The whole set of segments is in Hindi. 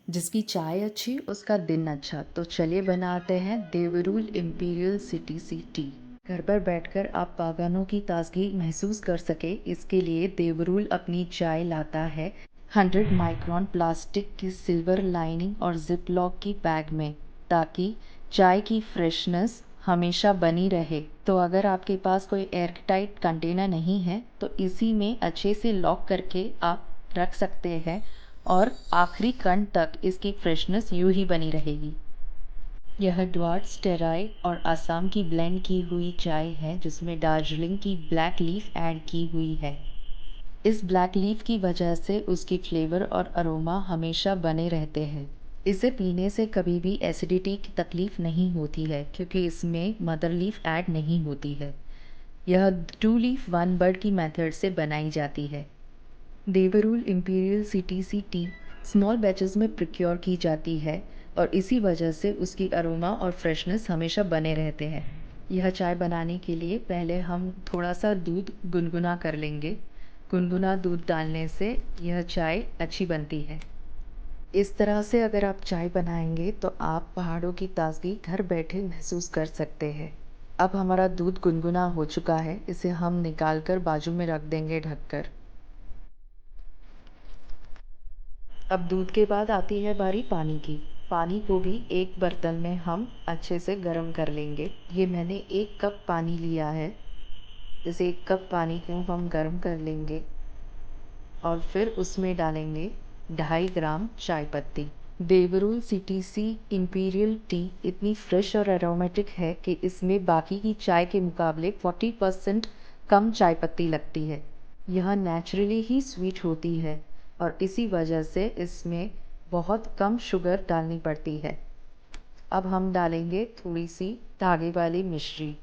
जिसकी चाय अच्छी उसका दिन अच्छा। तो चलिए बनाते हैं देवरूल इम्पीरियल सिटी सी टी। घर पर बैठकर आप बागानों की ताजगी महसूस कर सके इसके लिए देवरूल अपनी चाय लाता है 100 माइक्रोन प्लास्टिक की सिल्वर लाइनिंग और जिप लॉक की बैग में, ताकि चाय की फ्रेशनेस हमेशा बनी रहे। तो अगर आपके पास कोई एयरटाइट कंटेनर नहीं है तो इसी में अच्छे से लॉक करके आप रख सकते हैं और आखिरी कण तक इसकी फ्रेशनेस यूं ही बनी रहेगी। यह ड्वार्ट स्टेराई और असम की ब्लेंड की हुई चाय है जिसमें दार्जिलिंग की ब्लैक लीफ ऐड की हुई है। इस ब्लैक लीफ की वजह से उसकी फ्लेवर और अरोमा हमेशा बने रहते हैं। इसे पीने से कभी भी एसिडिटी की तकलीफ नहीं होती है क्योंकि इसमें मदर लीफ ऐड नहीं होती है। यह 2 लीफ 1 बर्ड की मेथड से बनाई जाती है। देवरूल imperial city C T small batches में प्रिक्योर की जाती है और इसी वजह से उसकी अरोमा और फ्रेशनेस हमेशा बने रहते हैं। यह चाय बनाने के लिए पहले हम थोड़ा सा दूध गुनगुना कर लेंगे। गुनगुना दूध डालने से यह चाय अच्छी बनती है। इस तरह से अगर आप चाय बनाएंगे तो आप पहाड़ों की ताजगी घर बैठे महसूस कर सकते हैं। अब हमारा दूध गुनगुना हो चुका है, इसे हम निकाल कर बाजू में रख देंगे ढककर। अब दूध के बाद आती है बारी पानी की। पानी को भी एक बर्तन में हम अच्छे से गर्म कर लेंगे। ये मैंने 1 कप पानी लिया है। इस 1 कप पानी को हम गर्म कर लेंगे और फिर उसमें डालेंगे 2.5 ग्राम चाय पत्ती। देवरूल सिटी सी इम्पीरियल टी इतनी फ्रेश और एरोमेटिक है कि इसमें बाकी की चाय के मुकाबले 40% कम चाय पत्ती लगती है। यह नेचुरली ही स्वीट होती है और इसी वजह से इसमें बहुत कम शुगर डालनी पड़ती है। अब हम डालेंगे थोड़ी सी धागे वाली मिश्री।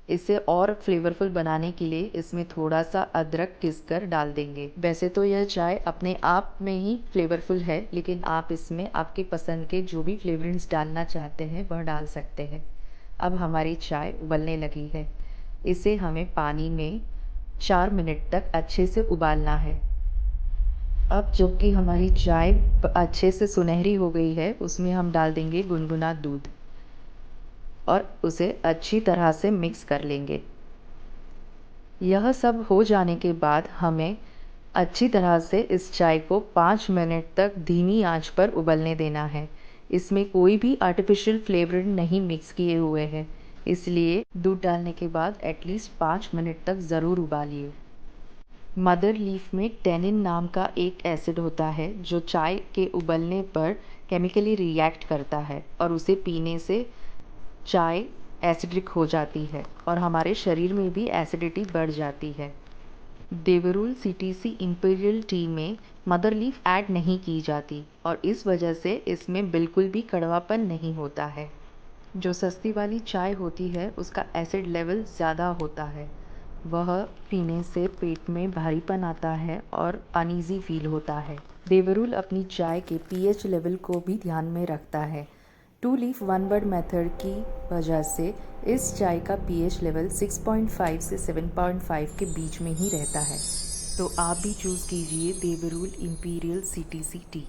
इसे और फ्लेवरफुल बनाने के लिए इसमें थोड़ा सा अदरक घिस कर डाल देंगे। वैसे तो यह चाय अपने आप में ही फ्लेवरफुल है, लेकिन आप इसमें आपके पसंद के जो भी फ्लेवरिंग्स डालना चाहते हैं वह डाल सकते हैं। अब हमारी चाय उबलने लगी है। इसे हमें पानी में 4 मिनट तक अच्छे से उबालना है। अब जो कि हमारी चाय अच्छे से सुनहरी हो गई है उसमें हम डाल देंगे गुनगुना दूध और उसे अच्छी तरह से मिक्स कर लेंगे। यह सब हो जाने के बाद हमें अच्छी तरह से इस चाय को 5 मिनट तक धीमी आंच पर उबलने देना है। इसमें कोई भी आर्टिफिशियल फ्लेवर नहीं मिक्स किए हुए हैं, इसलिए दूध डालने के बाद एटलीस्ट 5 मिनट तक ज़रूर उबालिए। मदर लीफ में टेनिन नाम का एक एसिड होता है जो चाय के उबलने पर केमिकली रिएक्ट करता है और उसे पीने से चाय एसिडिक हो जाती है और हमारे शरीर में भी एसिडिटी बढ़ जाती है। देवरूल सिटी सी इम्पीरियल टी में मदर लीफ ऐड नहीं की जाती और इस वजह से इसमें बिल्कुल भी कड़वापन नहीं होता है। जो सस्ती वाली चाय होती है उसका एसिड लेवल ज़्यादा होता है। वह पीने से पेट में भारीपन आता है और अनईज़ी फील होता है। देवरूल अपनी चाय के पीएच लेवल को भी ध्यान में रखता है। 2 लीफ 1 बर्ड मेथड की वजह से इस चाय का पीएच लेवल 6.5 से 7.5 के बीच में ही रहता है। तो आप भी चूज़ कीजिए देवरूल इम्पीरियल सिटी सी टी।